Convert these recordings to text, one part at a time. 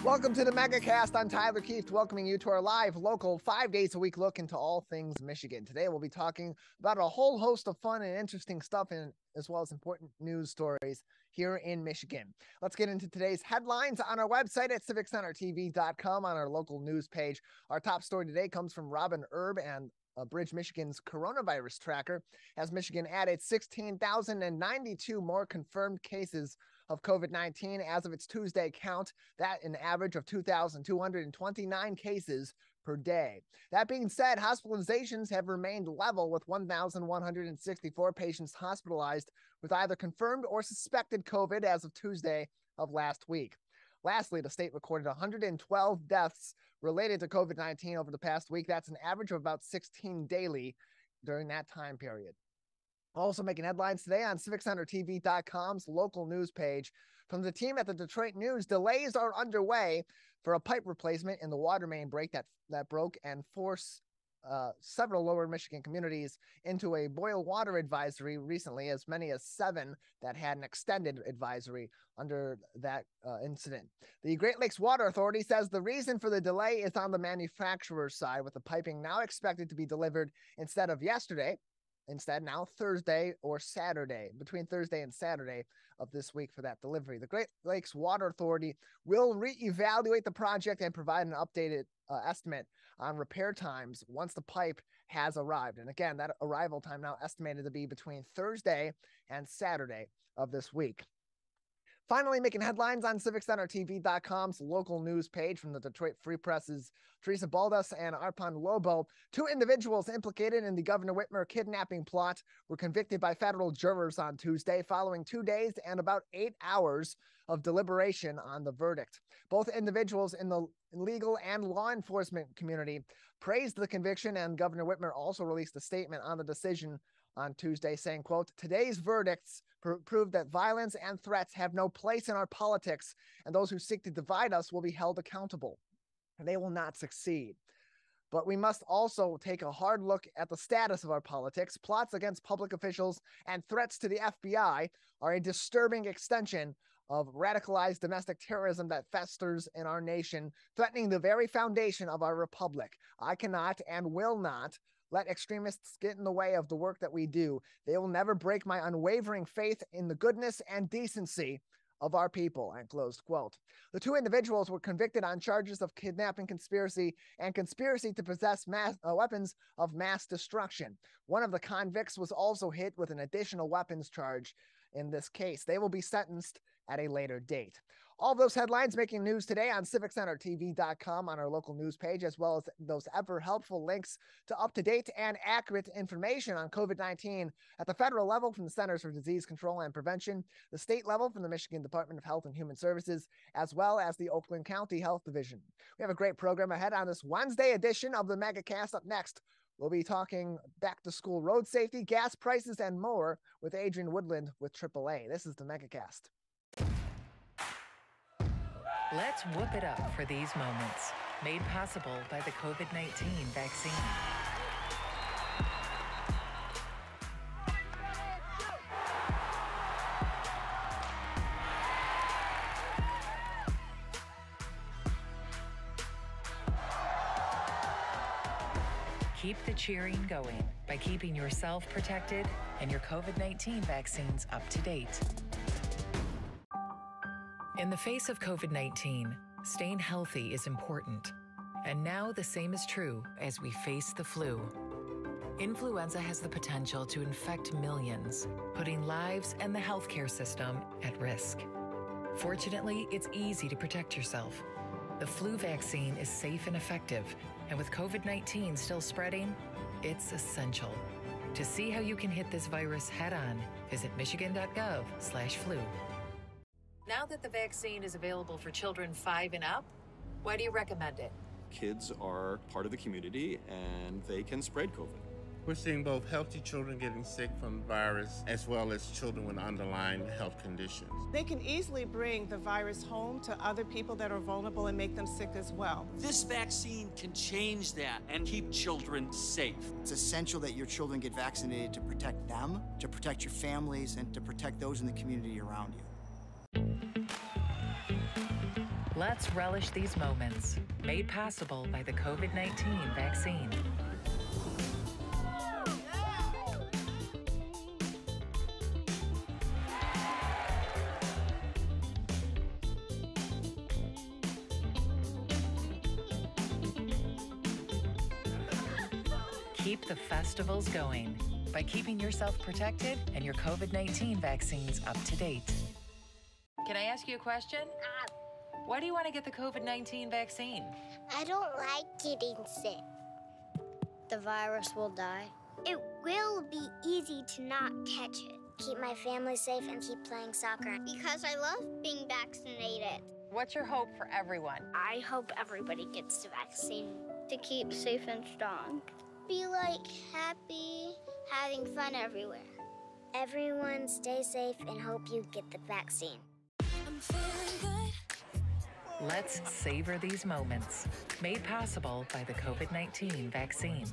Welcome to the Megacast. I'm Tyler Kieft, welcoming you to our live, local, 5 days a week look into all things Michigan. Today, we'll be talking about a whole host of fun and interesting stuff, as well as important news stories here in Michigan. Let's get into today's headlines on our website at civiccentertv.com on our local news page. Our top story today comes from Robin Erb and Bridge Michigan's coronavirus tracker, as Michigan added 16,092 more confirmed cases of COVID-19 as of its Tuesday count, that an average of 2,229 cases per day. That being said, hospitalizations have remained level, with 1,164 patients hospitalized with either confirmed or suspected COVID as of Tuesday of last week. Lastly, the state recorded 112 deaths related to COVID-19 over the past week. That's an average of about 16 daily during that time period. Also making headlines today on civiccentertv.com's local news page. From the team at the Detroit News, delays are underway for a pipe replacement in the water main break that broke and forced several lower Michigan communities into a boil water advisory recently, as many as 7 that had an extended advisory under that incident. The Great Lakes Water Authority says the reason for the delay is on the manufacturer's side, with the piping now expected to be delivered instead now Thursday or Saturday, between Thursday and Saturday of this week for that delivery. The Great Lakes Water Authority will reevaluate the project and provide an updated estimate on repair times once the pipe has arrived. And again, that arrival time now estimated to be between Thursday and Saturday of this week. Finally, making headlines on civiccentertv.com's local news page from the Detroit Free Press's Teresa Baldas and Arpan Lobo. 2 individuals implicated in the Governor Woerner kidnapping plot were convicted by federal jurors on Tuesday, following 2 days and about 8 hours of deliberation on the verdict. Both individuals in the legal and law enforcement community praised the conviction, and Governor Woerner also released a statement on the decision on Tuesday saying, quote, "Today's verdicts prove that violence and threats have no place in our politics, and those who seek to divide us will be held accountable. And they will not succeed. But we must also take a hard look at the status of our politics. Plots against public officials and threats to the FBI are a disturbing extension of radicalized domestic terrorism that festers in our nation, threatening the very foundation of our republic. I cannot and will not let extremists get in the way of the work that we do. They will never break my unwavering faith in the goodness and decency of our people," and closed quote. The 2 individuals were convicted on charges of kidnapping conspiracy and conspiracy to possess weapons of mass destruction. One of the convicts was also hit with an additional weapons charge in this case. They will be sentenced at a later date. All those headlines making news today on civiccentertv.com on our local news page, as well as those ever helpful links to up-to-date and accurate information on COVID-19 at the federal level from the Centers for Disease Control and Prevention, the state level from the Michigan Department of Health and Human Services, as well as the Oakland County Health Division. We have a great program ahead on this Wednesday edition of the Megacast. Up next, we'll be talking back-to-school road safety, gas prices, and more with Adrienne Woodland with AAA. This is the Megacast. Let's whoop it up for these moments, made possible by the COVID-19 vaccine. Keep the cheering going by keeping yourself protected and your COVID-19 vaccines up to date. In the face of COVID-19, staying healthy is important. And now the same is true as we face the flu. Influenza has the potential to infect millions, putting lives and the healthcare system at risk. Fortunately, it's easy to protect yourself. The flu vaccine is safe and effective, and with COVID-19 still spreading, it's essential. To see how you can hit this virus head-on, visit michigan.gov/flu. Now that the vaccine is available for children 5 and up, why do you recommend it? Kids are part of the community and they can spread COVID. We're seeing both healthy children getting sick from the virus as well as children with underlying health conditions. They can easily bring the virus home to other people that are vulnerable and make them sick as well. This vaccine can change that and keep children safe. It's essential that your children get vaccinated to protect them, to protect your families, and to protect those in the community around you. Let's relish these moments, made possible by the COVID-19 vaccine. Keep the festivals going by keeping yourself protected and your COVID-19 vaccines up to date. Can I ask you a question? Why do you want to get the COVID-19 vaccine? I don't like getting sick. The virus will die. It will be easy to not catch it. Keep my family safe and keep playing soccer. Because I love being vaccinated. What's your hope for everyone? I hope everybody gets the vaccine to keep safe and strong. Be like happy, having fun everywhere. Everyone stay safe and hope you get the vaccine. I'm feeling good. Let's savor these moments, made possible by the COVID-19 vaccine.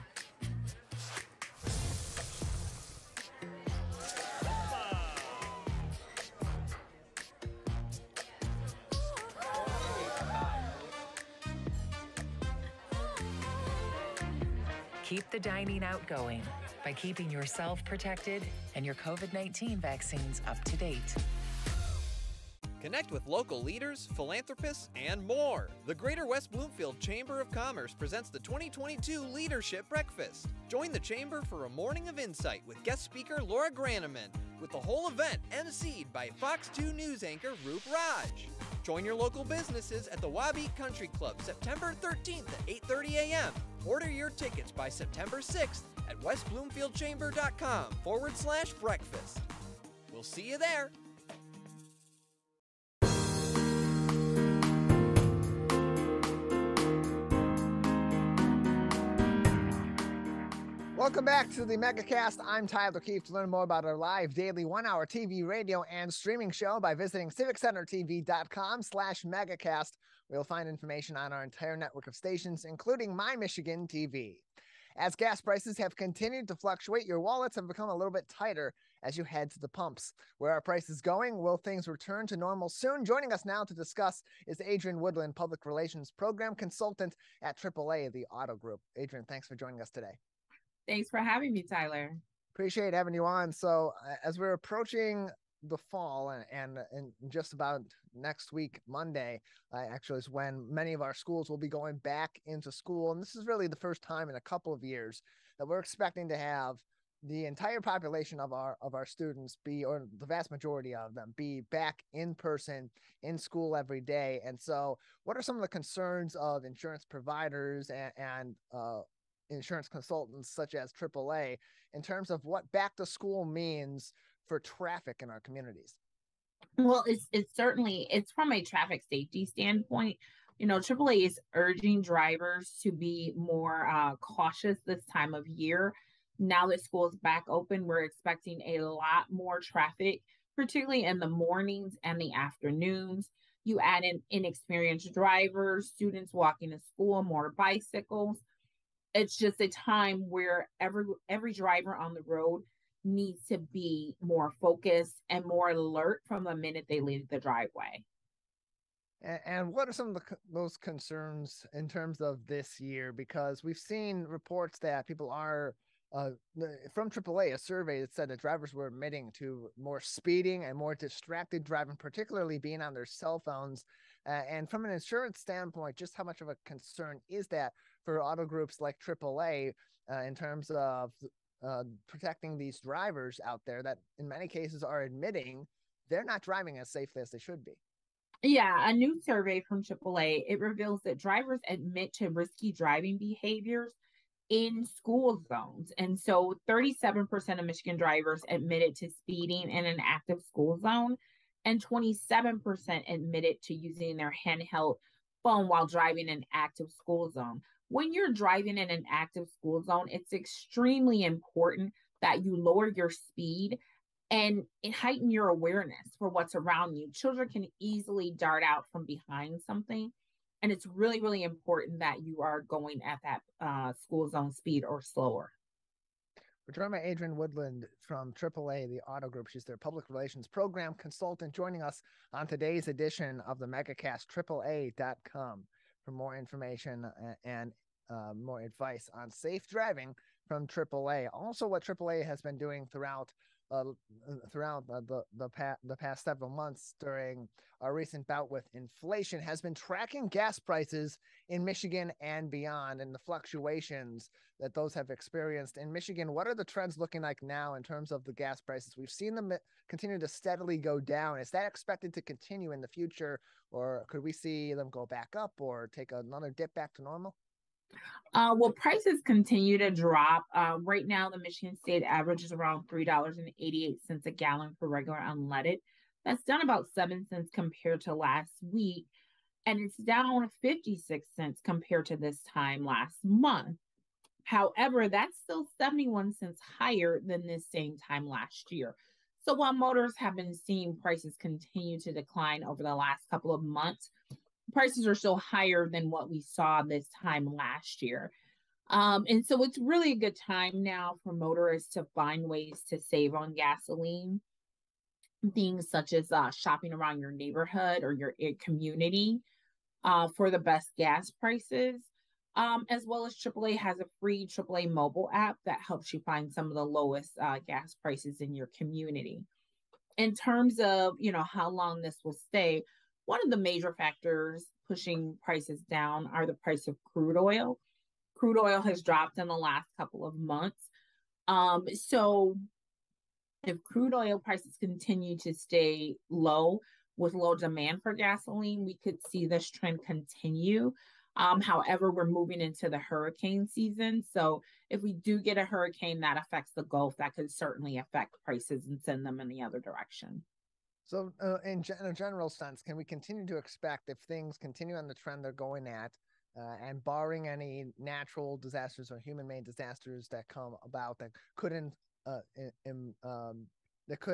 Keep the dining out going by keeping yourself protected and your COVID-19 vaccines up to date. Connect with local leaders, philanthropists, and more. The Greater West Bloomfield Chamber of Commerce presents the 2022 Leadership Breakfast. Join the Chamber for a morning of insight with guest speaker Laura Graneman, with the whole event emceed by Fox 2 News anchor Roop Raj. Join your local businesses at the Wabeat Country Club September 13th at 8:30 a.m. Order your tickets by September 6th at westbloomfieldchamber.com/breakfast. We'll see you there. Welcome back to the Megacast. I'm Tyler Kieft. To learn more about our live daily 1-hour TV, radio, and streaming show by visiting civiccentertv.com/megacast, where you'll find information on our entire network of stations, including My Michigan TV. As gas prices have continued to fluctuate, your wallets have become a little bit tighter as you head to the pumps. Where are prices going? Will things return to normal soon? Joining us now to discuss is Adrienne Woodland, Public Relations Program Consultant at AAA, the Auto Group. Adrienne, thanks for joining us today. Thanks for having me, Tyler. Appreciate having you on. So as we're approaching the fall and just about next week, Monday, actually is when many of our schools will be going back into school. And this is really the first time in a couple of years that we're expecting to have the entire population of our students be, or the vast majority of them, be back in person in school every day. And so what are some of the concerns of insurance providers and insurance consultants such as AAA in terms of what back to school means for traffic in our communities? Well, it's certainly from a traffic safety standpoint. You know, AAA is urging drivers to be more cautious this time of year. Now that school is back open, we're expecting a lot more traffic, particularly in the mornings and the afternoons. You add in inexperienced drivers, students walking to school, more bicycles. It's just a time where every driver on the road needs to be more focused and more alert from the minute they leave the driveway. And what are some of those concerns in terms of this year? Because we've seen reports that people are, from AAA, a survey that said that drivers were admitting to more speeding and more distracted driving, particularly being on their cell phones. And from an insurance standpoint, just how much of a concern is that for auto groups like AAA in terms of protecting these drivers out there that in many cases are admitting they're not driving as safely as they should be? Yeah, a new survey from AAA, it reveals that drivers admit to risky driving behaviors in school zones. And so 37% of Michigan drivers admitted to speeding in an active school zone, and 27% admitted to using their handheld phone while driving in an active school zone. When you're driving in an active school zone, it's extremely important that you lower your speed and heighten your awareness for what's around you. Children can easily dart out from behind something, and it's really, really important that you are going at that school zone speed or slower. We're joined by Adrienne Woodland from AAA, the Auto Group. She's their public relations program consultant, joining us on today's edition of the Megacast, AAA.com, for more information and more advice on safe driving from AAA. Also, what AAA has been doing throughout the past several months during our recent bout with inflation has been tracking gas prices in Michigan and beyond, and the fluctuations that those have experienced in Michigan. What are the trends looking like now in terms of the gas prices? We've seen them continue to steadily go down. Is that expected to continue in the future, or could we see them go back up or take another dip back to normal? Well, prices continue to drop. Right now, the Michigan state average is around $3.88 a gallon for regular unleaded. That's down about 7 cents compared to last week, and it's down 56 cents compared to this time last month. However, that's still 71 cents higher than this same time last year. So while motors have been seeing prices continue to decline over the last couple of months, prices are still higher than what we saw this time last year. And so it's really a good time now for motorists to find ways to save on gasoline. Things such as shopping around your neighborhood or your community for the best gas prices, as well as AAA has a free AAA mobile app that helps you find some of the lowest gas prices in your community. In terms of, how long this will stay, one of the major factors pushing prices down are the price of crude oil. Crude oil has dropped in the last couple of months. So if crude oil prices continue to stay low with low demand for gasoline, we could see this trend continue. However, we're moving into the hurricane season. So if we do get a hurricane that affects the Gulf, that could certainly affect prices and send them in the other direction. So in a general sense, can we continue to expect, if things continue on the trend they're going at, and barring any natural disasters or human-made disasters that come about that could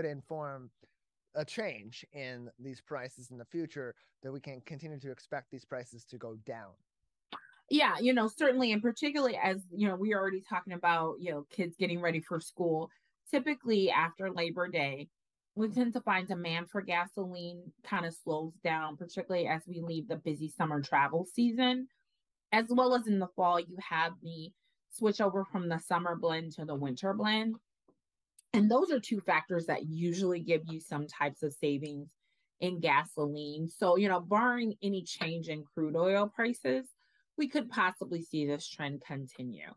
inform a change in these prices in the future, that we can continue to expect these prices to go down? Yeah, certainly, and particularly as, we're already talking about, kids getting ready for school. Typically after Labor Day, we tend to find demand for gasoline kind of slows down, particularly as we leave the busy summer travel season. As well as in the fall, you have the switch over from the summer blend to the winter blend. And those are two factors that usually give you some types of savings in gasoline. So, barring any change in crude oil prices, we could possibly see this trend continue.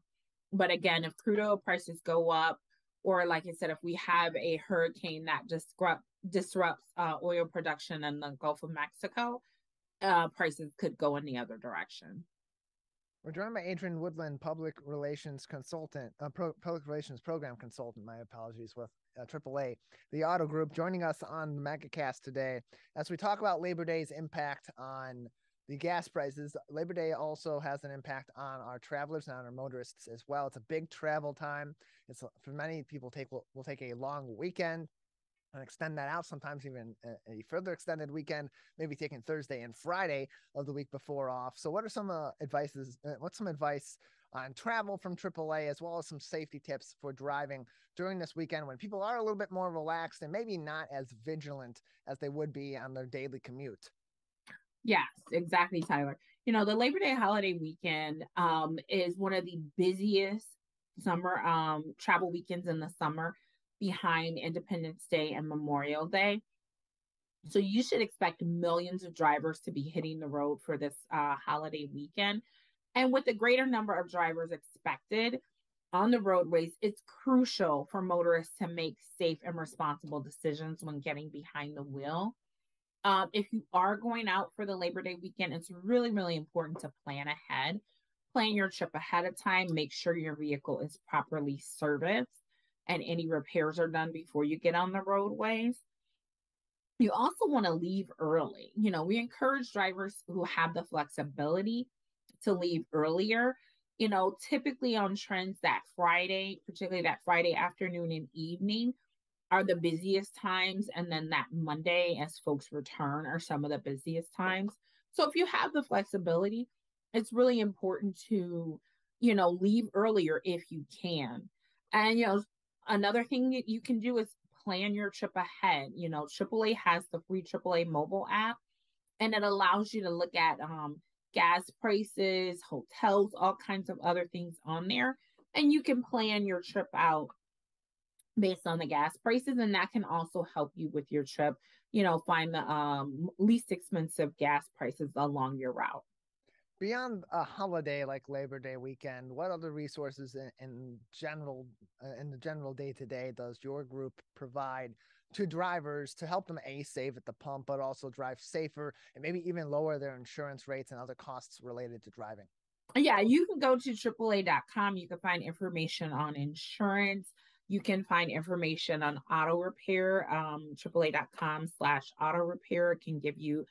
But again, if crude oil prices go up, or like I said, if we have a hurricane that disrupts oil production in the Gulf of Mexico, prices could go in the other direction. We're joined by Adrienne Woodland, public relations consultant, public relations program consultant, my apologies, with AAA, the Auto Group, joining us on the Megacast today as we talk about Labor Day's impact on the gas prices. Labor Day also has an impact on our travelers and on our motorists as well. It's a big travel time. It's, for many people, will take a long weekend and extend that out, sometimes even a further extended weekend, maybe taking Thursday and Friday of the week before off. So what are some what's some advice on travel from AAA, as well as some safety tips for driving during this weekend when people are a little bit more relaxed and maybe not as vigilant as they would be on their daily commute? Yes, exactly, Tyler. The Labor Day holiday weekend is one of the busiest summer travel weekends in the summer, behind Independence Day and Memorial Day. So you should expect millions of drivers to be hitting the road for this holiday weekend. And with the greater number of drivers expected on the roadways, it's crucial for motorists to make safe and responsible decisions when getting behind the wheel. If you are going out for the Labor Day weekend, it's really, really important to plan ahead. Plan your trip ahead of time. Make sure your vehicle is properly serviced and any repairs are done before you get on the roadways. You also want to leave early. We encourage drivers who have the flexibility to leave earlier. Typically on trends that Friday, particularly that Friday afternoon and evening, are the busiest times. And then that Monday, as folks return, are some of the busiest times. So if you have the flexibility, it's really important to, leave earlier if you can. And, another thing that you can do is plan your trip ahead. AAA has the free AAA mobile app, and it allows you to look at gas prices, hotels, all kinds of other things on there. And you can plan your trip out based on the gas prices. And that can also help you with your trip, find the least expensive gas prices along your route. Beyond a holiday like Labor Day weekend, what other resources in the general day-to-day does your group provide to drivers to help them save at the pump, but also drive safer and maybe even lower their insurance rates and other costs related to driving? Yeah, you can go to AAA.com. You can find information on insurance. You can find information on auto repair. AAA.com/auto repair can give you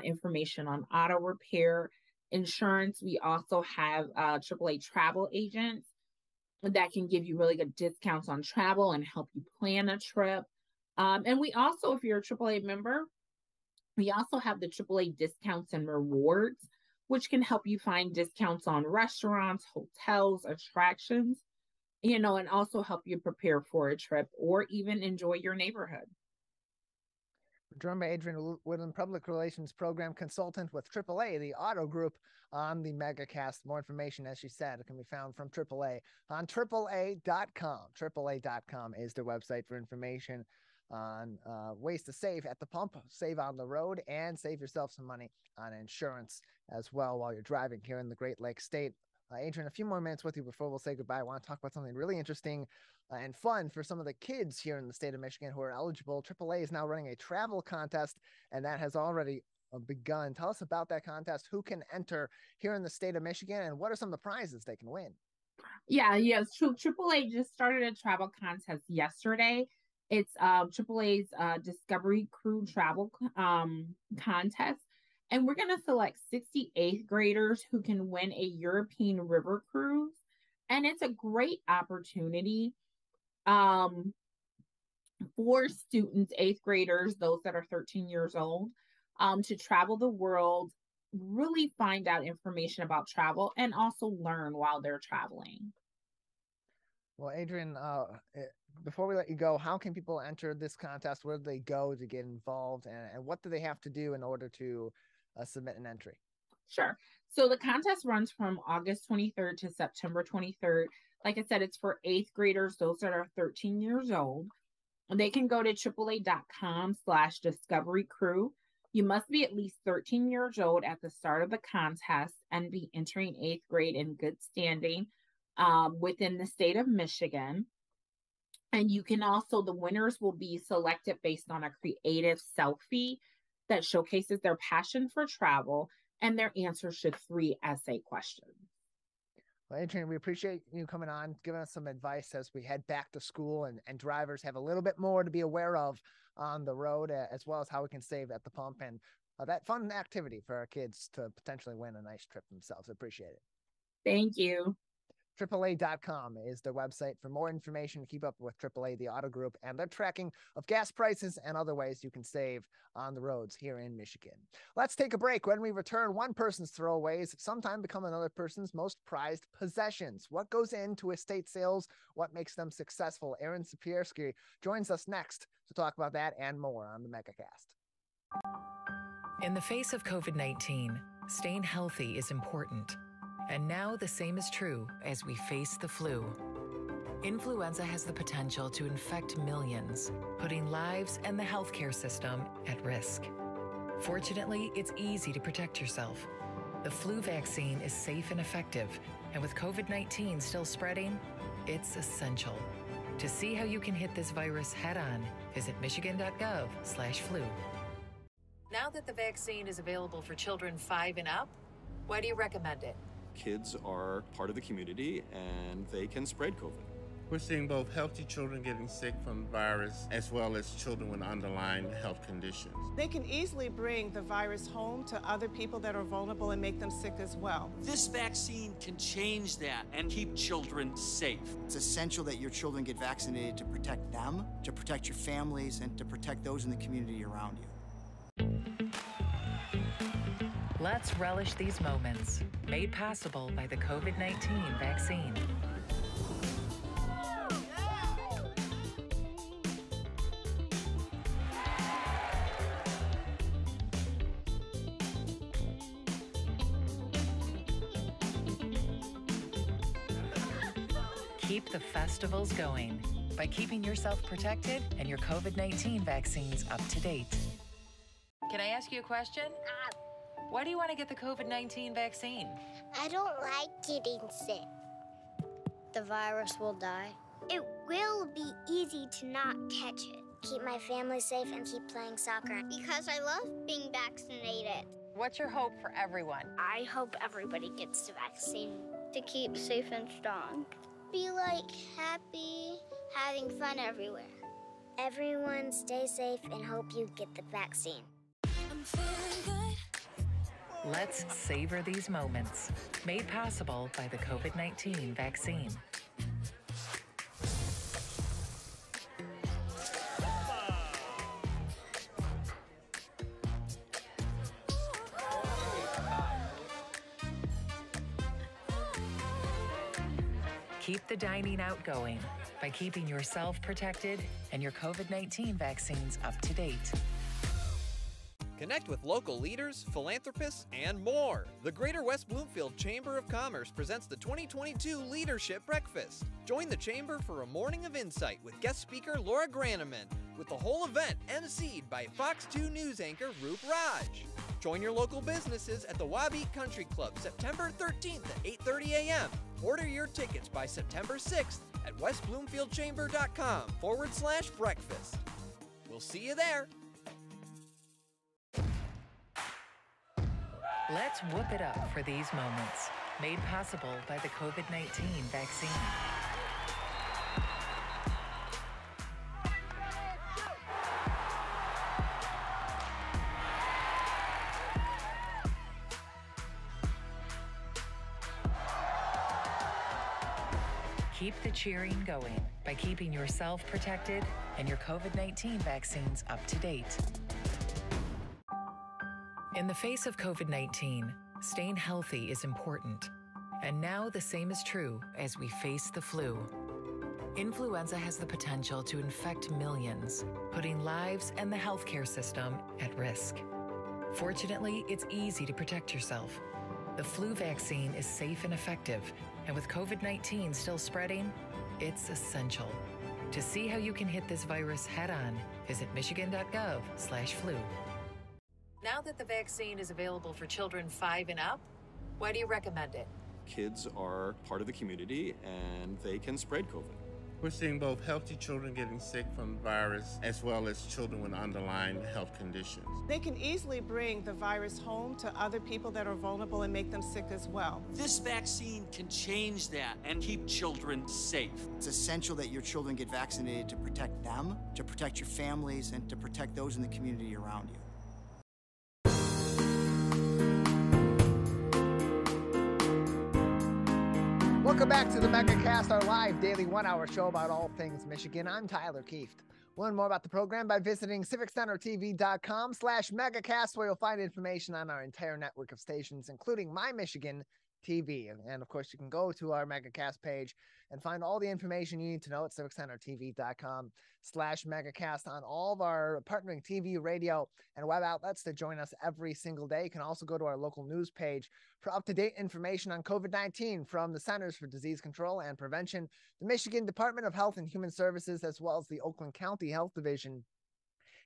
information on auto repair. Insurance, we also have AAA travel agents that can give you really good discounts on travel and help you plan a trip. And we also, if you're a AAA member, we also have the AAA discounts and rewards, which can help you find discounts on restaurants, hotels, attractions, and also help you prepare for a trip or even enjoy your neighborhood. We're joined by Adrienne, Woodland, Public Relations Program Consultant with AAA, the auto group, on the Megacast. More information, as she said, can be found from AAA on AAA.com. AAA.com is their website for information on ways to save at the pump, save on the road, and save yourself some money on insurance as well while you're driving here in the Great Lakes State. Adrienne, a few more minutes with you before we'll say goodbye. I want to talk about something really interesting and fun for some of the kids here in the state of Michigan who are eligible. AAA is now running a travel contest, and that has already begun. Tell us about that contest. Who can enter here in the state of Michigan, and what are some of the prizes they can win? Yes, true. AAA just started a travel contest yesterday. It's AAA's Discovery Crew Travel contest. And we're going to select 68th graders who can win a European river cruise. And it's a great opportunity for students, 8th graders, those that are 13 years old, to travel the world, really find out information about travel, and also learn while they're traveling. Well, Adrienne, before we let you go, how can people enter this contest? Where do they go to get involved? And what do they have to do in order to submit an entry? Sure. So the contest runs from August 23rd to September 23rd. Like I said, it's for 8th graders, those that are 13 years old. They can go to AAA.com/Discovery Crew. You must be at least 13 years old at the start of the contest and be entering 8th grade in good standing within the state of Michigan. And you can also, the winners will be selected based on a creative selfie that showcases their passion for travel and their answers to 3 essay questions. Well, Adrienne, we appreciate you coming on, giving us some advice as we head back to school, and drivers have a little bit more to be aware of on the road, as well as how we can save at the pump, and that fun activity for our kids to potentially win a nice trip themselves. Appreciate it. Thank you. AAA.com is their website for more information to keep up with AAA, the auto group, and their tracking of gas prices and other ways you can save on the roads here in Michigan. Let's take a break. When we return, one person's throwaways sometimes become another person's most prized possessions. What goes into estate sales? What makes them successful? Aaron Siepierski joins us next to talk about that and more on the Megacast. In the face of COVID-19, staying healthy is important. And now the same is true as we face the flu. Influenza has the potential to infect millions, putting lives and the healthcare system at risk. Fortunately, it's easy to protect yourself. The flu vaccine is safe and effective, and with COVID-19 still spreading, it's essential. To see how you can hit this virus head-on, visit michigan.gov/flu. Now that the vaccine is available for children 5 and up, why do you recommend it? Kids are part of the community and they can spread COVID. We're seeing both healthy children getting sick from the virus as well as children with underlying health conditions. They can easily bring the virus home to other people that are vulnerable and make them sick as well. This vaccine can change that and keep children safe. It's essential that your children get vaccinated to protect them, to protect your families, and to protect those in the community around you. Let's relish these moments, made possible by the COVID-19 vaccine. Keep the festivals going by keeping yourself protected and your COVID-19 vaccines up to date. Can I ask you a question? Why do you want to get the COVID-19 vaccine? I don't like getting sick. The virus will die. It will be easy to not catch it. Keep my family safe and keep playing soccer. Because I love being vaccinated. What's your hope for everyone? I hope everybody gets the vaccine to keep safe and strong. Be like happy, having fun everywhere. Everyone stay safe and hope you get the vaccine. I'm feeling good. Let's savor these moments, made possible by the COVID-19 vaccine. Keep the dining out going by keeping yourself protected and your COVID-19 vaccines up to date. Connect with local leaders, philanthropists, and more. The Greater West Bloomfield Chamber of Commerce presents the 2022 Leadership Breakfast. Join the Chamber for a morning of insight with guest speaker Laura Granneman, with the whole event emceed by Fox 2 News anchor Roop Raj. Join your local businesses at the Wabeat Country Club September 13th at 8:30 a.m. Order your tickets by September 6th at westbloomfieldchamber.com/breakfast. We'll see you there. Let's whoop it up for these moments, made possible by the COVID-19 vaccine. Keep the cheering going by keeping yourself protected and your COVID-19 vaccines up to date. In the face of COVID-19, staying healthy is important. And now the same is true as we face the flu. Influenza has the potential to infect millions, putting lives and the healthcare system at risk. Fortunately, it's easy to protect yourself. The flu vaccine is safe and effective, and with COVID-19 still spreading, it's essential. To see how you can hit this virus head-on, visit michigan.gov/flu. Now that the vaccine is available for children 5 and up, why do you recommend it? Kids are part of the community and they can spread COVID. We're seeing both healthy children getting sick from the virus as well as children with underlying health conditions. They can easily bring the virus home to other people that are vulnerable and make them sick as well. This vaccine can change that and keep children safe. It's essential that your children get vaccinated to protect them, to protect your families, and to protect those in the community around you. Welcome back to the Megacast, our live daily 1-hour show about all things Michigan. I'm Tyler Kieft. Learn more about the program by visiting civiccentertv.com/megacast, where you'll find information on our entire network of stations, including My Michigan TV. And of course, you can go to our Megacast page and find all the information you need to know at civiccentertv.com/megacast on all of our partnering TV, radio, and web outlets to join us every single day. You can also go to our local news page for up-to-date information on COVID-19 from the Centers for Disease Control and Prevention, the Michigan Department of Health and Human Services, as well as the Oakland County Health Division.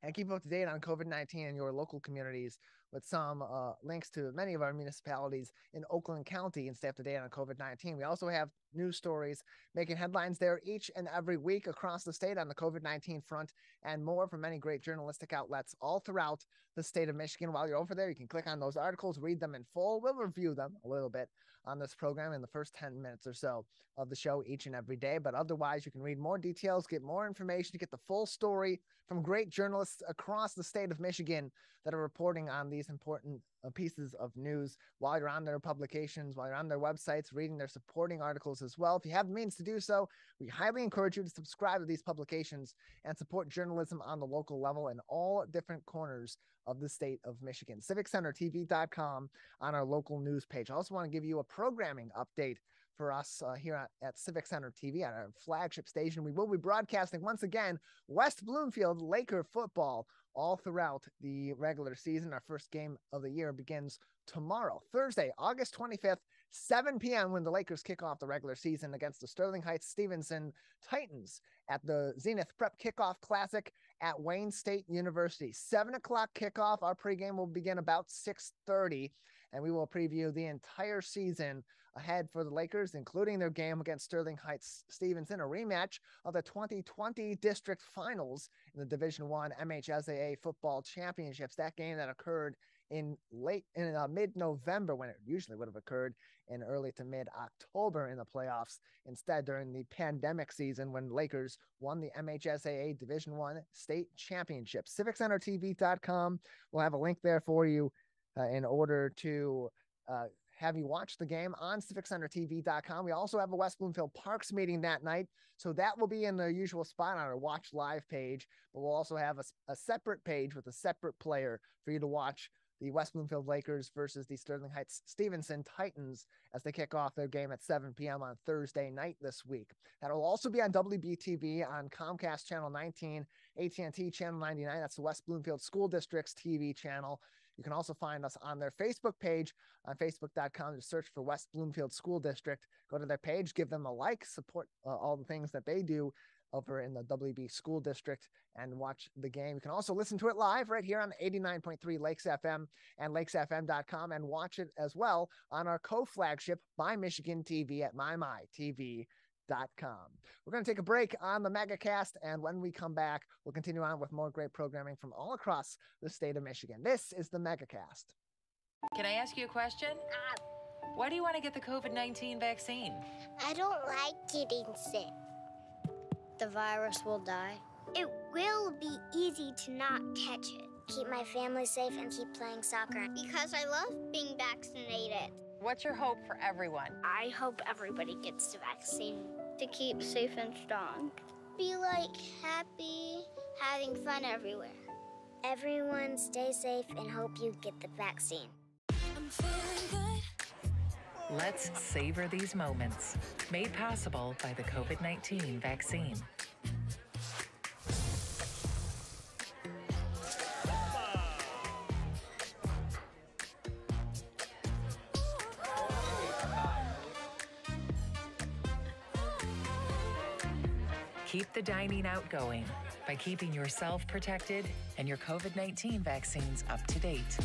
And keep up to date on COVID-19 in your local communities with some links to many of our municipalities in Oakland County and stay up to date on COVID-19. We also have news stories making headlines there each and every week across the state on the COVID-19 front and more from many great journalistic outlets all throughout the state of Michigan. While you're over there, you can click on those articles, read them in full. We'll review them a little bit on this program in the first 10 minutes or so of the show each and every day. But otherwise, you can read more details, get more information, to get the full story from great journalists across the state of Michigan that are reporting on these important pieces of news while you're on their publications, while you're on their websites, reading their supporting articles as well. If you have the means to do so, we highly encourage you to subscribe to these publications and support journalism on the local level in all different corners of the state of Michigan. CivicCenterTV.com on our local news page. I also want to give you a programming update for us here at Civic Center TV at our flagship station. We will be broadcasting once again West Bloomfield Laker football all throughout the regular season. Our first game of the year begins tomorrow, Thursday, August 25th 7 p.m. when the Lakers kick off the regular season against the Sterling Heights Stevenson Titans at the Zenith Prep Kickoff Classic at Wayne State University. 7 o'clock kickoff. Our pregame will begin about 6:30, and we will preview the entire season ahead for the Lakers, including their game against Sterling Heights Stevenson, a rematch of the 2020 district finals in the Division I MHSAA football championships. That game that occurred in mid-November, when it usually would have occurred in early to mid-October in the playoffs. Instead, during the pandemic season, when Lakers won the MHSAA Division I state championship. CivicCenterTV.com will have a link there for you in order to have you watch the game on CivicCenterTV.com. We also have a West Bloomfield Parks meeting that night, so that will be in the usual spot on our Watch Live page, but we'll also have a separate page with a separate player for you to watch the West Bloomfield Lakers versus the Sterling Heights Stevenson Titans as they kick off their game at 7 p.m. on Thursday night this week. That will also be on WBTV on Comcast Channel 19, AT&T Channel 99. That's the West Bloomfield School District's TV channel. You can also find us on their Facebook page on facebook.com. Just search for West Bloomfield School District. Go to their page, give them a like, support all the things that they do over in the WB School District, and watch the game. You can also listen to it live right here on 89.3 Lakes FM and lakesfm.com, and watch it as well on our co-flagship My Michigan TV at mymytv.com. We're going to take a break on the Megacast, and when we come back, we'll continue on with more great programming from all across the state of Michigan. This is the Megacast. Can I ask you a question? Why do you want to get the COVID-19 vaccine? I don't like getting sick. The virus will die. It will be easy to not catch it. Keep my family safe and keep playing soccer. Because I love being vaccinated. What's your hope for everyone? I hope everybody gets the vaccine to keep safe and strong. Be like happy, having fun everywhere. Everyone stay safe and hope you get the vaccine. I'm feeling good. Let's savor these moments. Made possible by the COVID-19 vaccine. Keep the dining out going by keeping yourself protected and your COVID-19 vaccines up to date.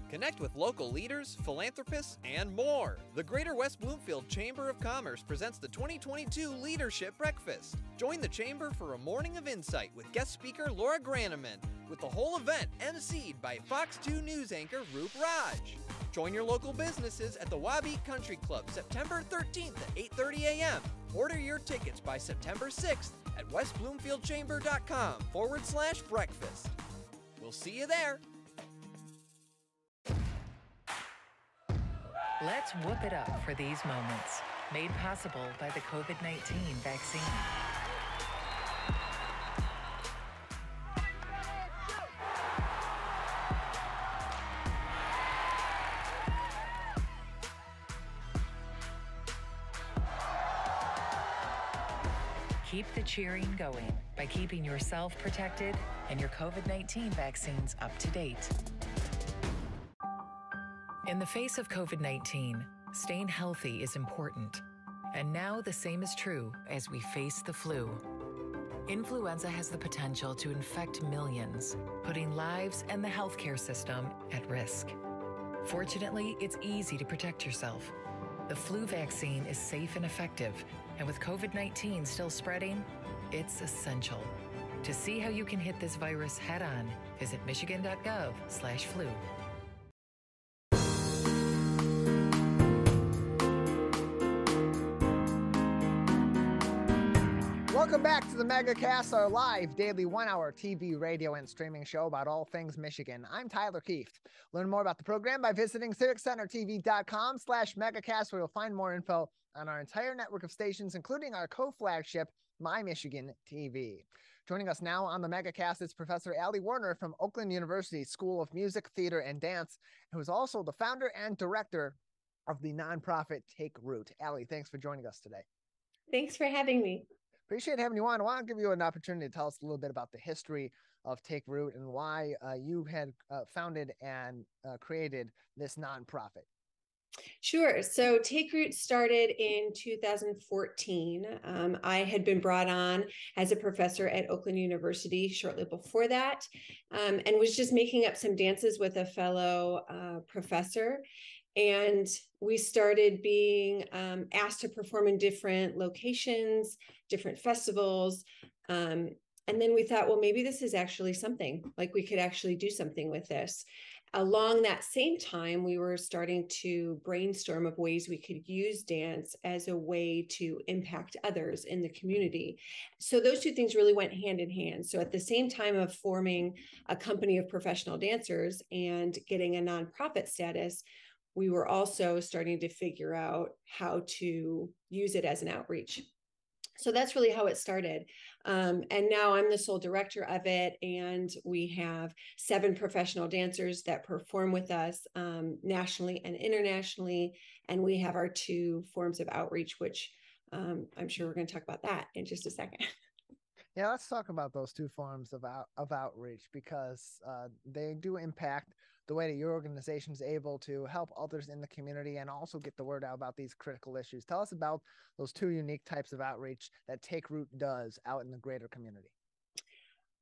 Connect with local leaders, philanthropists, and more. The Greater West Bloomfield Chamber of Commerce presents the 2022 Leadership Breakfast. Join the Chamber for a morning of insight with guest speaker Laura Graneman, with the whole event emceed by Fox 2 News anchor Roop Raj. Join your local businesses at the Wabeat Country Club September 13th at 8:30 a.m. Order your tickets by September 6th at westbloomfieldchamber.com/breakfast. We'll see you there. Let's whoop it up for these moments. Made possible by the COVID-19 vaccine. Keep the cheering going by keeping yourself protected and your COVID-19 vaccines up to date. In the face of COVID-19, staying healthy is important. And now the same is true as we face the flu. Influenza has the potential to infect millions, putting lives and the healthcare system at risk. Fortunately, it's easy to protect yourself. The flu vaccine is safe and effective, and with COVID-19 still spreading, it's essential. To see how you can hit this virus head on, visit michigan.gov/flu. Welcome back to the Megacast, our live daily 1-hour TV, radio, and streaming show about all things Michigan. I'm Tyler Kieft. Learn more about the program by visiting CivicCenterTV.com/Megacast, where you'll find more info on our entire network of stations, including our co-flagship, My Michigan TV. Joining us now on the Megacast is Professor Allie Woerner from Oakland University School of Music, Theater, and Dance, who is also the founder and director of the nonprofit Take Root. Allie, thanks for joining us today. Thanks for having me. Appreciate having you on. I want to give you an opportunity to tell us a little bit about the history of Take Root and why you had founded and created this nonprofit. Sure. So Take Root started in 2014. I had been brought on as a professor at Oakland University shortly before that, and was just making up some dances with a fellow professor. And we started being asked to perform in different locations, different festivals. And then we thought, well, maybe this is actually something, like we could actually do something with this. Along that same time, we were starting to brainstorm of ways we could use dance as a way to impact others in the community. So those two things really went hand in hand. So at the same time of forming a company of professional dancers and getting a nonprofit status, we were also starting to figure out how to use it as an outreach. So that's really how it started. And now I'm the sole director of it. And we have 7 professional dancers that perform with us nationally and internationally. And we have our 2 forms of outreach, which I'm sure we're going to talk about that in just a second. Yeah, let's talk about those 2 forms of outreach, because they do impact the way that your organization is able to help others in the community and also get the word out about these critical issues. Tell us about those 2 unique types of outreach that Take Root does out in the greater community.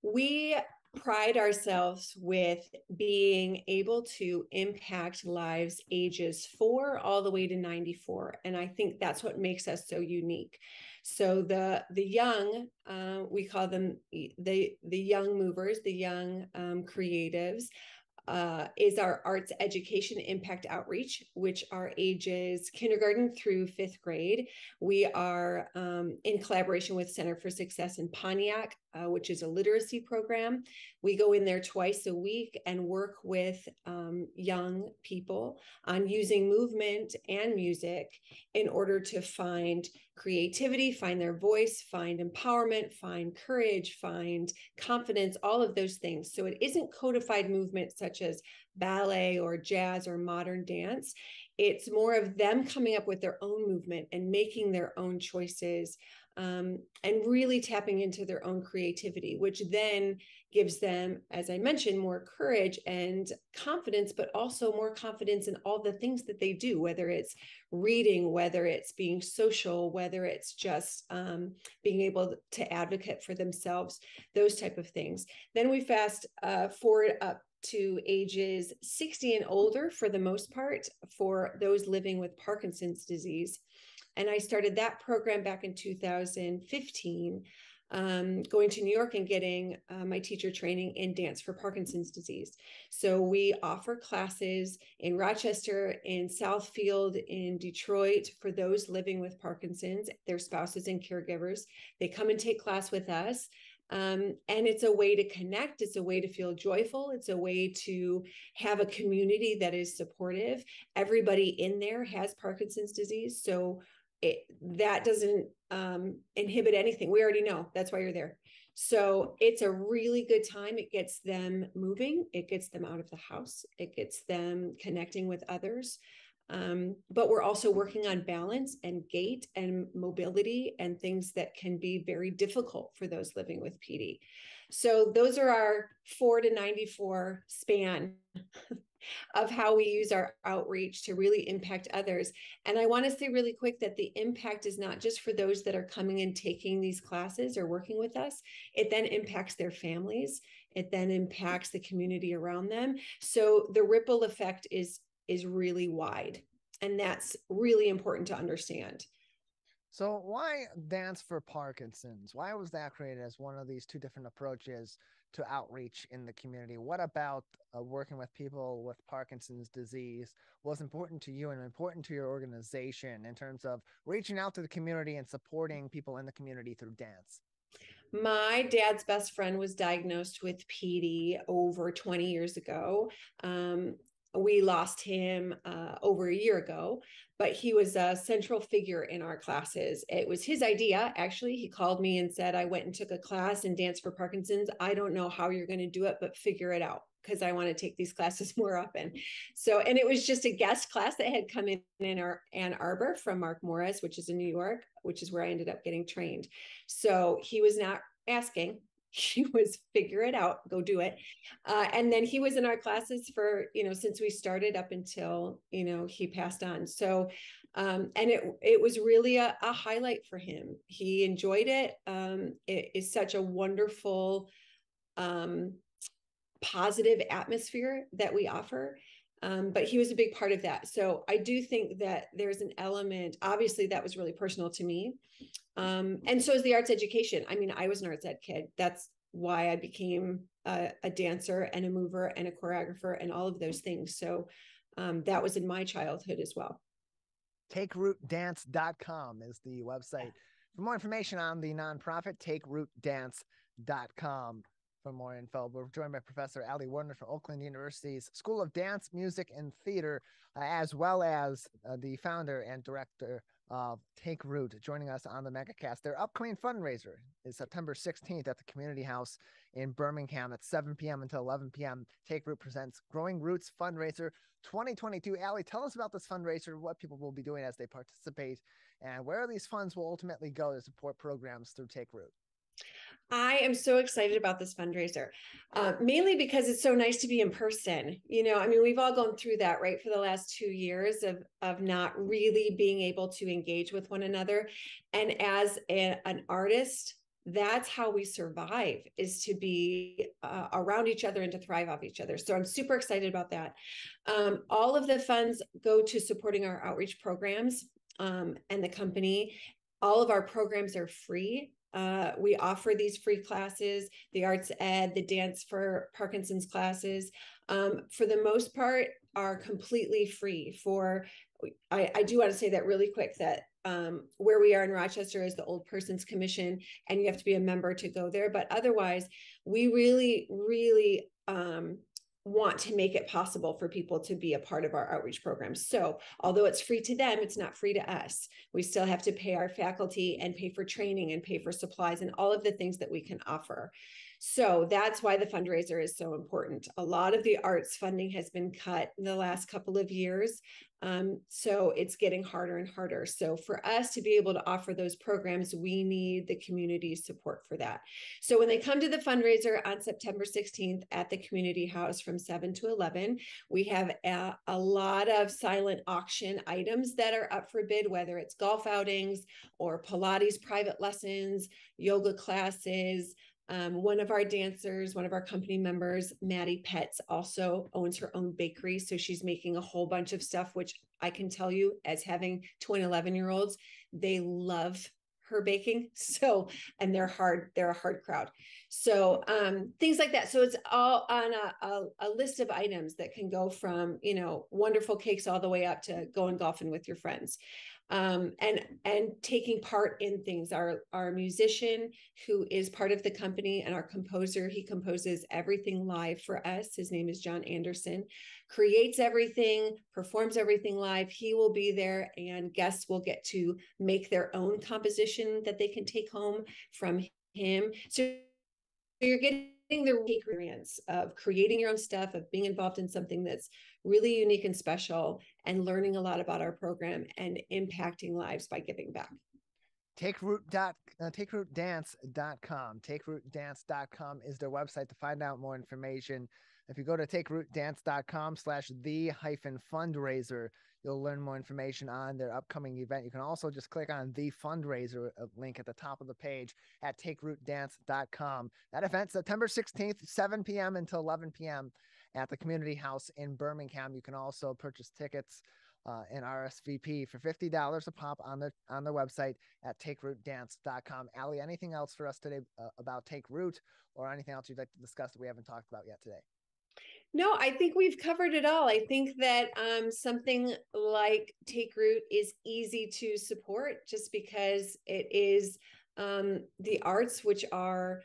We pride ourselves with being able to impact lives ages 4 all the way to 94. And I think that's what makes us so unique. So the young, we call them the young movers, the young creatives, is our arts education impact outreach, which are ages kindergarten through 5th grade. We are in collaboration with Center for Success in Pontiac, which is a literacy program. We go in there twice a week and work with young people on using movement and music in order to find creativity, find their voice, find empowerment, find courage, find confidence, all of those things. So it isn't codified movement such as ballet or jazz or modern dance. It's more of them coming up with their own movement and making their own choices, and really tapping into their own creativity, which then gives them, as I mentioned, more courage and confidence, but also more confidence in all the things that they do, whether it's reading, whether it's being social, whether it's just being able to advocate for themselves, those type of things. Then we fast forward up to ages 60 and older for the most part for those living with Parkinson's disease. And I started that program back in 2015, going to New York and getting my teacher training in dance for Parkinson's disease. So we offer classes in Rochester, in Southfield, in Detroit for those living with Parkinson's, their spouses and caregivers. They come and take class with us. And it's a way to connect. It's a way to feel joyful. It's a way to have a community that is supportive. Everybody in there has Parkinson's disease. So that doesn't inhibit anything. We already know that's why you're there. So it's a really good time. It gets them moving. It gets them out of the house. It gets them connecting with others. But we're also working on balance and gait and mobility and things that can be very difficult for those living with PD. So those are our 4 to 94 span of how we use our outreach to really impact others. And I want to say really quick that the impact is not just for those that are coming and taking these classes or working with us. It then impacts their families. It then impacts the community around them. So the ripple effect is really wide. And that's really important to understand. So why Dance for Parkinson's? Why was that created as one of these 2 different approaches to outreach in the community? What about working with people with Parkinson's disease was important to you and important to your organization in terms of reaching out to the community and supporting people in the community through dance? My dad's best friend was diagnosed with PD over 20 years ago. We lost him over a year ago, but he was a central figure in our classes. It was his idea. Actually, he called me and said, I went and took a class in Dance for Parkinson's. I don't know how you're going to do it, but figure it out, because I want to take these classes more often. So, and it was just a guest class that had come in Ann Arbor from Mark Morris, which is in New York, which is where I ended up getting trained. So he was not asking. he was figure it out, go do it. And then he was in our classes for, since we started up until, he passed on. So, and it was really a highlight for him. He enjoyed it. It is such a wonderful, positive atmosphere that we offer. But he was a big part of that. So I do think that there's an element, obviously that was really personal to me. And so is the arts education. I mean, I was an arts ed kid. That's why I became a dancer and a mover and a choreographer and all of those things. So that was in my childhood as well. TakeRootDance.com is the website. For more information on the nonprofit, TakeRootDance.com. For more info, we're joined by Professor Woerner from Oakland University's School of Dance, Music, and Theater, as well as the founder and director of Take Root, joining us on the Megacast. Their upcoming fundraiser is September 16th at the Community House in Birmingham at 7 p.m. until 11 p.m. Take Root presents Growing Roots Fundraiser 2022. Allie, tell us about this fundraiser, what people will be doing as they participate, and where these funds will ultimately go to support programs through Take Root. I am so excited about this fundraiser, mainly because it's so nice to be in person. I mean, we've all gone through that, right, for the last 2 years of not really being able to engage with one another. And as an artist, that's how we survive, is to be around each other and to thrive off each other. So I'm super excited about that. All of the funds go to supporting our outreach programs and the company. All of our programs are free. We offer these free classes, the arts ed, the dance for Parkinson's classes, for the most part, are completely free. I do want to say that really quick, that where we are in Rochester is the Old Persons Commission, and you have to be a member to go there. But otherwise, we really, really want to make it possible for people to be a part of our outreach programs. So although it's free to them, it's not free to us. We still have to pay our faculty and pay for training and pay for supplies and all of the things that we can offer. So that's why the fundraiser is so important. A lot of the arts funding has been cut in the last couple of years. So it's getting harder and harder. So for us to be able to offer those programs, we need the community support for that. So when they come to the fundraiser on September 16th at the Community House from 7 to 11, we have a lot of silent auction items that are up for bid, whether it's golf outings or Pilates private lessons, yoga classes. One of our dancers, one of our company members, Maddie Petz, also owns her own bakery. So she's making a whole bunch of stuff, which I can tell you, as having 2 and 11-year-olds, they love her baking. So, and they're a hard crowd. So things like that. So it's all on a list of items that can go from, wonderful cakes all the way up to going golfing with your friends. And taking part in things. Our musician, who is part of the company, and our composer, he composes everything live for us. His name is John Anderson, creates everything, performs everything live. He will be there, and guests will get to make their own composition that they can take home from him. So you're getting the experience of creating your own stuff, of being involved in something that's really unique and special, and learning a lot about our program and impacting lives by giving back. TakeRootDance.com. TakeRootDance.com is their website to find out more information. If you go to TakeRootDance.com/the-fundraiser, you'll learn more information on their upcoming event. You can also just click on the fundraiser link at the top of the page at TakeRootDance.com. That event, September 16th, 7 p.m. until 11 p.m. at the Community House in Birmingham. You can also purchase tickets and RSVP for $50 a pop on their website at TakeRootDance.com. Allie, anything else for us today about Take Root, or anything else you'd like to discuss that we haven't talked about yet today? No, I think we've covered it all. I think that something like Take Root is easy to support just because it is the arts, which are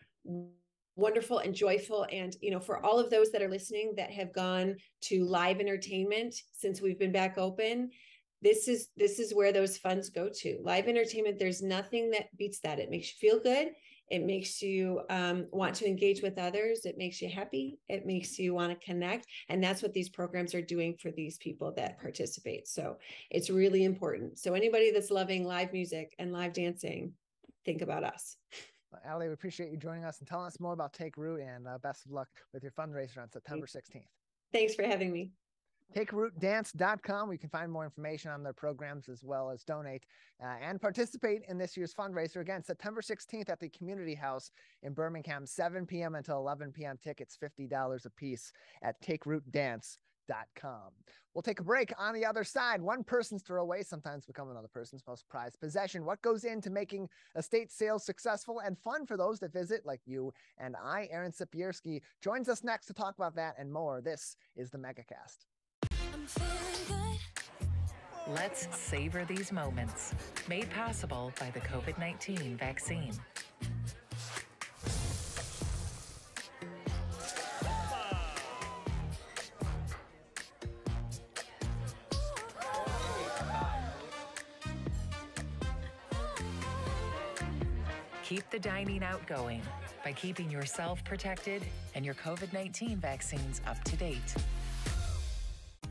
wonderful and joyful. And, for all of those that are listening that have gone to live entertainment since we've been back open, this is where those funds go to. Live entertainment, there's nothing that beats that. It makes you feel good. It makes you want to engage with others. It makes you happy. It makes you want to connect. And that's what these programs are doing for these people that participate. So it's really important. So anybody that's loving live music and live dancing, think about us. Well, Allie, we appreciate you joining us and telling us more about Take Root, and best of luck with your fundraiser on September 16th. Thanks for having me. TakeRootDance.com. You can find more information on their programs as well as donate and participate in this year's fundraiser. Again, September 16th at the Community House in Birmingham, 7 p.m. until 11 p.m. Tickets $50 a piece at TakeRootDance.com. We'll take a break. On the other side, one person's throwaway sometimes become another person's most prized possession. What goes into making estate sales successful and fun for those that visit, like you and I? Aaron Siepierski joins us next to talk about that and more. This is the Megacast. Let's savor these moments, made possible by the COVID-19 vaccine. Keep the dining out going by keeping yourself protected and your COVID-19 vaccines up to date.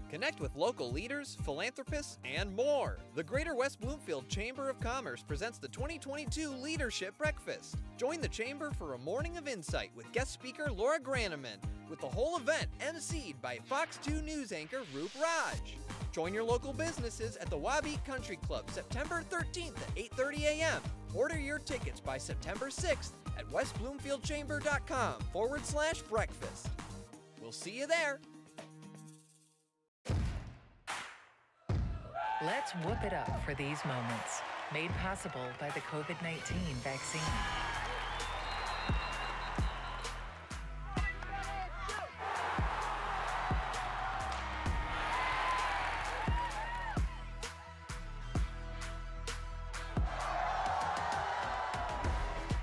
Connect with local leaders, philanthropists, and more. The Greater West Bloomfield Chamber of Commerce presents the 2022 Leadership Breakfast. Join the Chamber for a morning of insight with guest speaker Laura Graneman, with the whole event emceed by Fox 2 News anchor Roop Raj. Join your local businesses at the Wabeat Country Club September 13th at 8:30 a.m. Order your tickets by September 6th at westbloomfieldchamber.com/breakfast. We'll see you there. Let's whoop it up for these moments, made possible by the COVID-19 vaccine.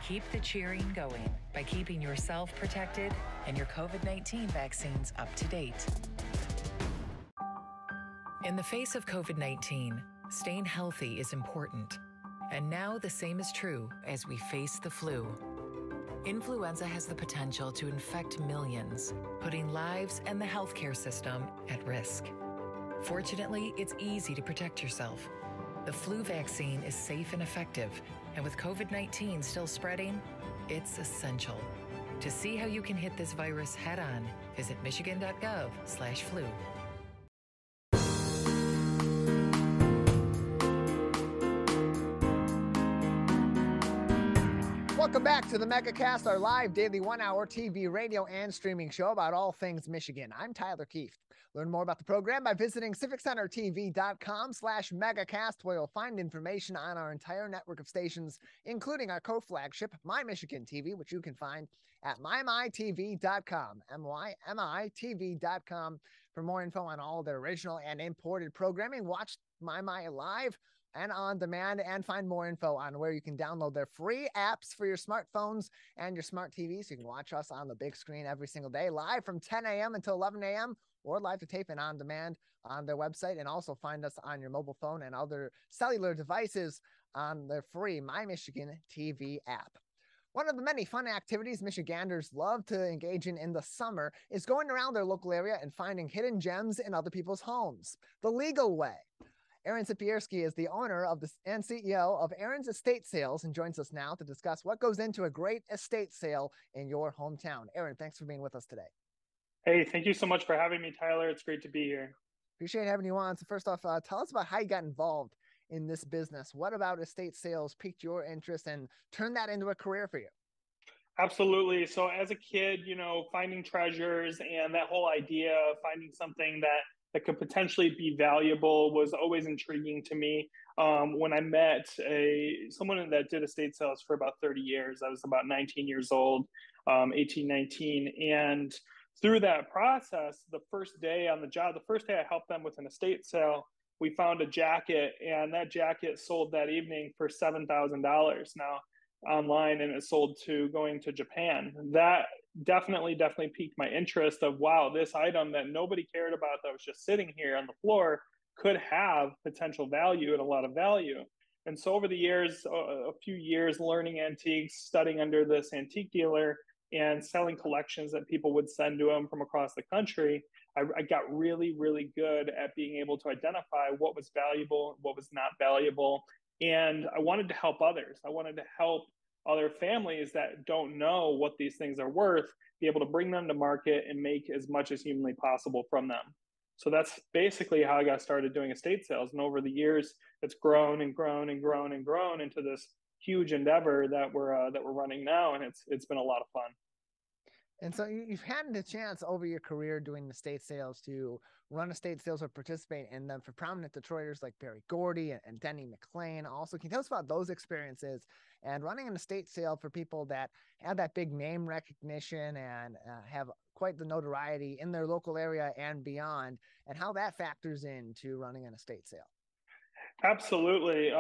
Keep the cheering going by keeping yourself protected and your COVID-19 vaccines up to date. In the face of COVID-19, staying healthy is important. And now the same is true as we face the flu. Influenza has the potential to infect millions, putting lives and the healthcare system at risk. Fortunately, it's easy to protect yourself. The flu vaccine is safe and effective, and with COVID-19 still spreading, it's essential. To see how you can hit this virus head on, visit michigan.gov/flu. Welcome back to the Megacast, our live daily 1-hour TV, radio, and streaming show about all things Michigan. I'm Tyler Kieft. Learn more about the program by visiting civiccentertv.com/megacast, where you'll find information on our entire network of stations, including our co-flagship, My Michigan TV, which you can find at mymytv.com, mymytv.com. For more info on all their original and imported programming, watch My live and on demand, and find more info on where you can download their free apps for your smartphones and your smart TVs. You can watch us on the big screen every single day, live from 10 a.m. until 11 a.m., or live to tape and on demand on their website. And also find us on your mobile phone and other cellular devices on their free My Michigan TV app. One of the many fun activities Michiganders love to engage in the summer is going around their local area and finding hidden gems in other people's homes, the legal way. Aaron Siepierski is the owner of and CEO of Aaron's Estate Sales and joins us now to discuss what goes into a great estate sale in your hometown. Aaron, thanks for being with us today. Hey, thank you so much for having me, Tyler. It's great to be here. Appreciate having you on. So first off, tell us about how you got involved in this business. What about estate sales piqued your interest and turned that into a career for you? Absolutely. So as a kid, finding treasures and that whole idea of finding something that could potentially be valuable was always intriguing to me. When I met someone that did estate sales for about 30 years, I was about 19 years old, 18, 19. And through that process, the first day on the job, the first day I helped them with an estate sale, we found a jacket, and that jacket sold that evening for $7,000 now online, and it sold to going to Japan. That definitely piqued my interest of, wow, this item that nobody cared about that was just sitting here on the floor could have potential value and a lot of value. And so over the years, a few years learning antiques, studying under this antique dealer and selling collections that people would send to him from across the country, I got really, really good at being able to identify what was valuable, what was not valuable. And I wanted to help others. I wanted to help other families that don't know what these things are worth, be able to bring them to market and make as much as humanly possible from them. So that's basically how I got started doing estate sales. And over the years, it's grown and grown and grown and grown into this huge endeavor that we're running now, and it's been a lot of fun. And so you've had the chance over your career doing estate sales to run estate sales or participate in them for prominent Detroiters like Barry Gordy and Denny McClain. Also, can you tell us about those experiences and running an estate sale for people that have that big name recognition and have quite the notoriety in their local area and beyond, and how that factors into running an estate sale? Absolutely.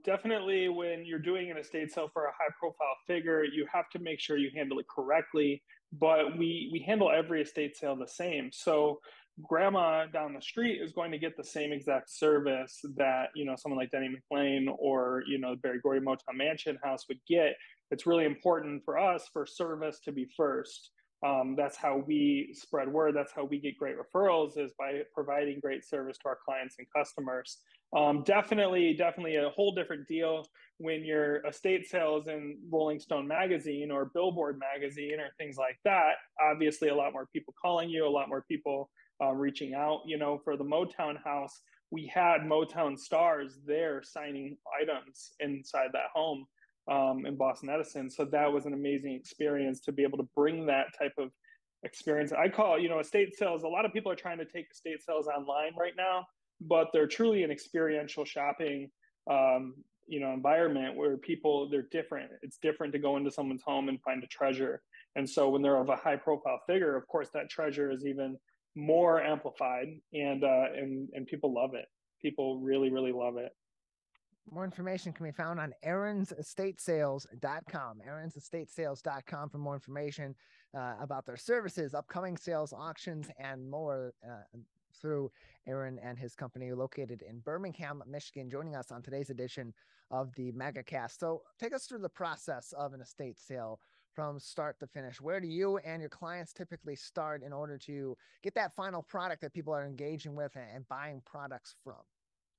Definitely when you're doing an estate sale for a high profile figure, you have to make sure you handle it correctly, but we handle every estate sale the same. So grandma down the street is going to get the same exact service that, someone like Denny McClain or, the Barry Gordy Motown Mansion house would get. It's really important for us for service to be first. That's how we spread word. That's how we get great referrals, is by providing great service to our clients and customers. Definitely a whole different deal when your estate sales in Rolling Stone magazine or Billboard magazine or things like that. Obviously, a lot more people calling you, a lot more people reaching out. For the Motown house, we had Motown stars there signing items inside that home in Boston Edison. So that was an amazing experience to be able to bring that type of experience. I call, estate sales. A lot of people are trying to take estate sales online right now, but they're truly an experiential shopping, environment where they're different. It's different to go into someone's home and find a treasure. And so when they're of a high profile figure, of course, that treasure is even more amplified, and people love it. People really, really love it. More information can be found on aaronsestatesales.com, aaronsestatesales.com for more information about their services, upcoming sales, auctions, and more through Aaron and his company located in Birmingham, Michigan, joining us on today's edition of the Megacast. So take us through the process of an estate sale from start to finish. Where do you and your clients typically start in order to get that final product that people are engaging with and buying products from?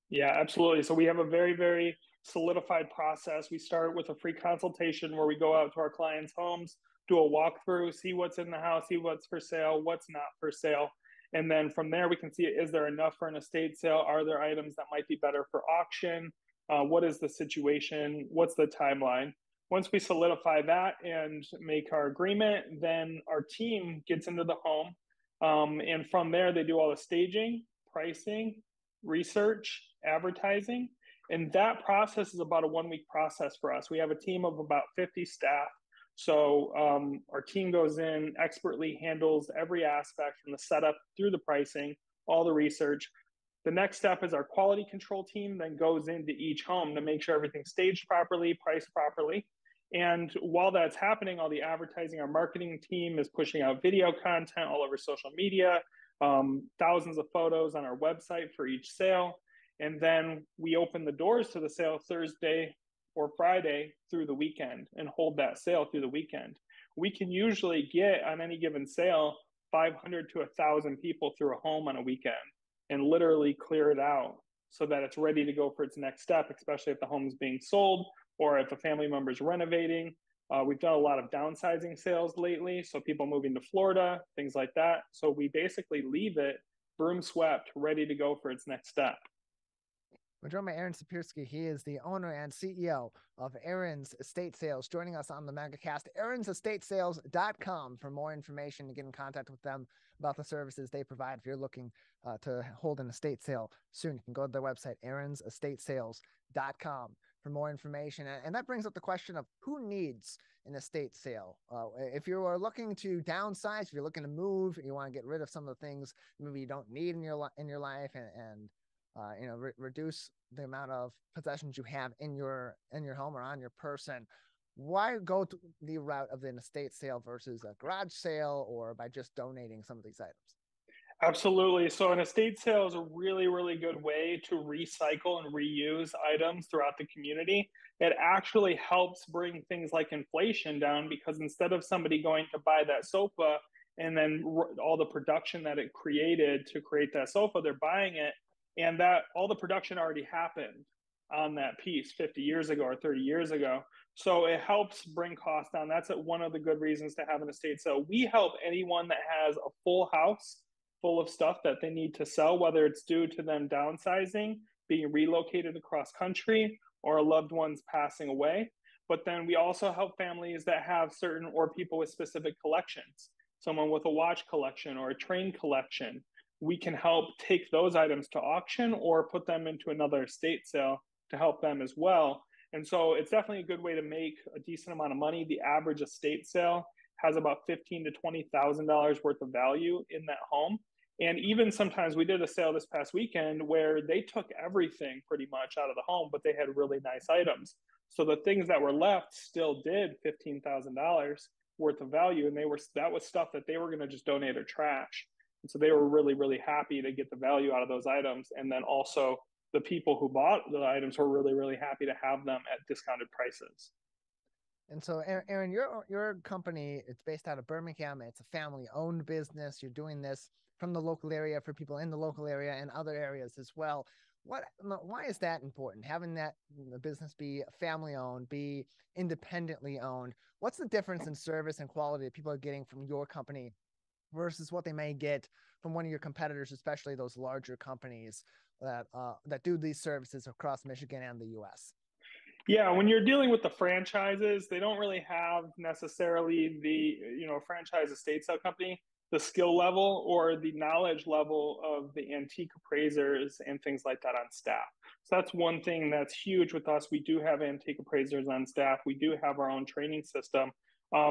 Yeah, absolutely. So we have a very, very solidified process. We start with a free consultation where we go out to our clients' homes, do a walkthrough, see what's in the house, see what's for sale, what's not for sale. And then from there, we can see, is there enough for an estate sale? Are there items that might be better for auction? What is the situation? What's the timeline? Once we solidify that and make our agreement, then our team gets into the home. And from there, they do all the staging, pricing, research, advertising. And that process is about a 1-week process for us. We have a team of about 50 staff. So our team goes in, expertly handles every aspect from the setup through the pricing, all the research. The next step is our quality control team then goes into each home to make sure everything's staged properly, priced properly. And while that's happening, all the advertising, our marketing team is pushing out video content all over social media, thousands of photos on our website for each sale. And then we open the doors to the sale Thursday or Friday through the weekend and hold that sale through the weekend. We can usually get on any given sale 500 to 1,000 people through a home on a weekend and literally clear it out so that it's ready to go for its next step, especially if the home is being sold or if a family member is renovating. We've done a lot of downsizing sales lately, so people moving to Florida, things like that. So we basically leave it broom swept, ready to go for its next step. We're joined by Aaron Siepierski. He is the owner and CEO of Aaron's Estate Sales, joining us on the Megacast. aaronsestatesales.com for more information to get in contact with them about the services they provide. If you're looking to hold an estate sale soon, you can go to their website, aaronsestatesales.com for more information. And that brings up the question of who needs an estate sale. If you are looking to downsize, if you're looking to move, you want to get rid of some of the things maybe you don't need in your life and reduce the amount of possessions you have in your home or on your person, why go to the route of an estate sale versus a garage sale or by just donating some of these items? Absolutely. So an estate sale is a really, really good way to recycle and reuse items throughout the community. It actually helps bring things like inflation down, because instead of somebody going to buy that sofa and then all the production that it created to create that sofa, they're buying it, and that all the production already happened on that piece 50 years ago or 30 years ago. So it helps bring costs down. That's one of the good reasons to have an estate sale. We help anyone that has a full house full of stuff that they need to sell, whether it's due to them downsizing, being relocated across country, or a loved one's passing away. But then we also help families that have certain, or people with specific collections, someone with a watch collection or a train collection. We can help take those items to auction or put them into another estate sale to help them as well. And so it's definitely a good way to make a decent amount of money. The average estate sale has about $15,000 to $20,000 worth of value in that home. And even sometimes we did a sale this past weekend where they took everything pretty much out of the home, but they had really nice items. So the things that were left still did $15,000 worth of value. And that was stuff that they were going to just donate or trash. And so they were really, really happy to get the value out of those items. And then also the people who bought the items were really, really happy to have them at discounted prices. And so, Aaron, your company, it's based out of Birmingham. It's a family-owned business. You're doing this from the local area for people in the local area and other areas as well. Why is that important? Having the business be family-owned, be independently owned. What's the difference in service and quality that people are getting from your company versus what they may get from one of your competitors, especially those larger companies that do these services across Michigan and the U.S.? Yeah, when you're dealing with the franchises, they don't really have necessarily the, franchise estate sale company, the skill level or the knowledge level of the antique appraisers and things like that on staff. So that's one thing that's huge with us. We do have antique appraisers on staff. We do have our own training system.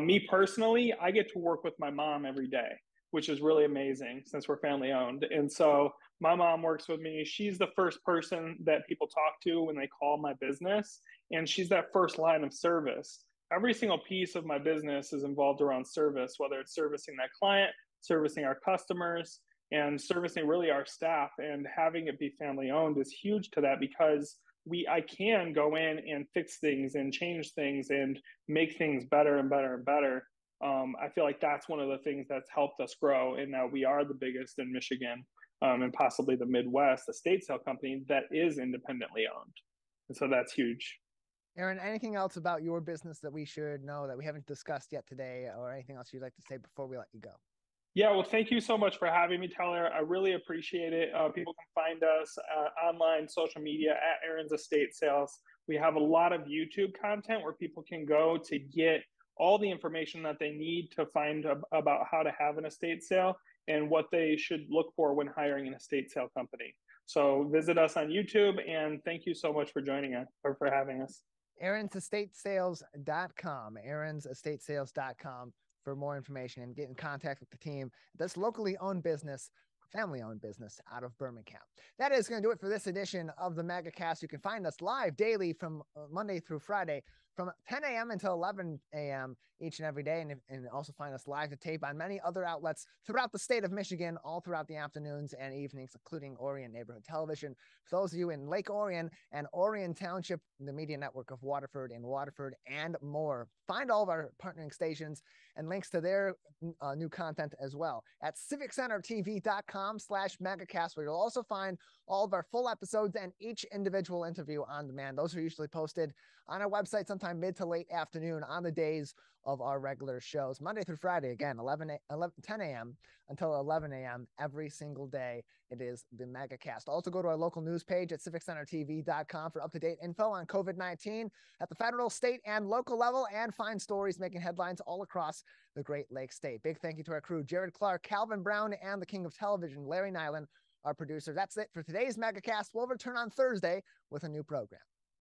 Me personally, I get to work with my mom every day, which is really amazing since we're family owned. And so my mom works with me. She's the first person that people talk to when they call my business. And she's that first line of service. Every single piece of my business is involved around service, whether it's servicing that client, servicing our customers, and servicing really our staff. And having it be family owned is huge to that because I can go in and fix things and change things and make things better and better and better. I feel like that's one of the things that's helped us grow. And now we are the biggest in Michigan and possibly the Midwest estate sale company that is independently owned. And so that's huge. Aaron, anything else about your business that we should know that we haven't discussed yet today, or anything else you'd like to say before we let you go? Yeah, well, thank you so much for having me, Tyler. I really appreciate it. People can find us online, social media at Aaron's Estate Sales. We have a lot of YouTube content where people can go to get all the information that they need to find about how to have an estate sale and what they should look for when hiring an estate sale company. So visit us on YouTube, and thank you so much for joining us or for having us. AaronsEstateSales.com, AaronsEstateSales.com for more information and get in contact with the team. This locally owned business, family-owned business out of Birmingham. That is going to do it for this edition of the Megacast. You can find us live daily from Monday through Friday from 10 a.m. until 11 a.m. each and every day, and also find us live to tape on many other outlets throughout the state of Michigan, all throughout the afternoons and evenings, including Orion Neighborhood Television. For those of you in Lake Orion and Orion Township, the media network of Waterford and more. Find all of our partnering stations and links to their new content as well at civiccentertv.com/megacast, where you'll also find all of our full episodes and each individual interview on demand. Those are usually posted on our website sometime mid to late afternoon on the days of our regular shows, Monday through Friday, again, 10 a.m. until 11 a.m. every single day. It is the Megacast. Also go to our local news page at civiccentertv.com for up-to-date info on COVID-19 at the federal, state, and local level, and find stories making headlines all across the Great Lakes state. Big thank you to our crew, Jared Clark, Calvin Brown, and the king of television, Larry Nyland, our producer. That's it for today's Megacast. We'll return on Thursday with a new program.